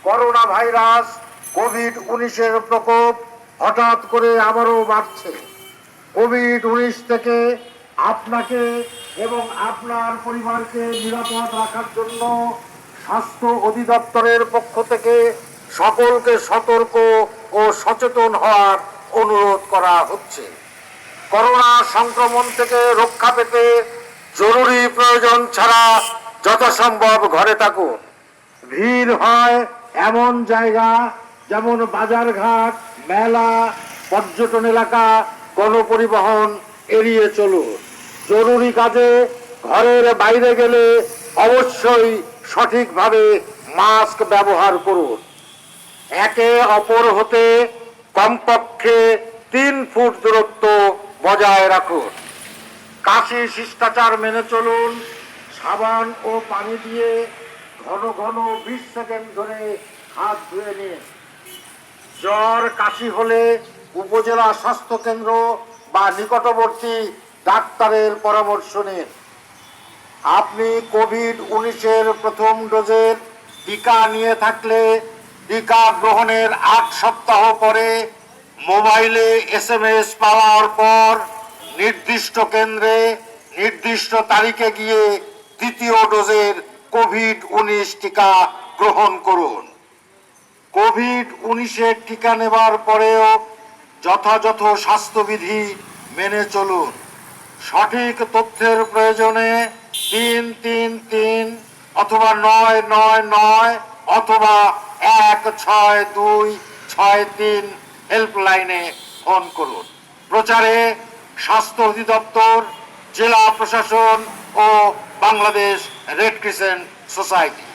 Corona virus COVID-19 প্রকোপ হঠাৎ করে আবারও বাড়ছে। কোভিড-19 থেকে আপনাকে এবং আপনার পরিবারকে নিরাপদ রাখার জন্য স্বাস্থ্য অধিদপ্তরের পক্ষ থেকে সকলকে সতর্ক ও সচেতন হওয়ার অনুরোধ করা হচ্ছে। করোনা সংক্রমণ থেকে রক্ষা পেতে জরুরি প্রয়োজন ছাড়া যথাসম্ভব ঘরে থাকুন। ভিড় হয় এমন জায়গা যেমন বাজারঘাট, মেলা, পর্যটন এলাকা, গণপরিবহন এড়িয়ে চলুন। জরুরি কাজে ঘরের বাইরে গেলে অবশ্যই সঠিকভাবে মাস্ক ব্যবহার করুন। একে অপর হতে কমপক্ষে 3 ফুট দূরত্ব বজায় রাখুন। কাশি শিষ্টাচার মেনে চলুন। সাবান ও পানি দিয়ে ঘন ঘন 20 সেকেন্ড ধরে হাত ধুয়ে নিন। জ্বর কাশি হলে উপজেলা স্বাস্থ্য কেন্দ্র বা নিকটবর্তী ডাক্তারের পরামর্শ নিন। আপনি কোভিড-19 প্রথম ডোজের টিকা নিয়ে থাকলে টিকা গ্রহণের 8 সপ্তাহ পরে মোবাইলে SMS পাওয়ার পর নির্দিষ্ট কেন্দ্রে নির্দিষ্ট তারিখে গিয়ে দ্বিতীয় ডোজের কোভিড-19 টিকা গ্রহণ করুন। কোভিড-19 টিকা নেবার পরেও যথাযথ স্বাস্থ্যবিধি মেনে চলুন। সঠিক তথ্যের প্রয়োজনে 333 অথবা 999 অথবা 16263 হেল্পলাইনে ফোন করুন। প্রচারে স্বাস্থ্য অধিদপ্তর, জেলা প্রশাসন ও বাংলাদেশ রেড ক্রিসেন্ট সোসাইটি।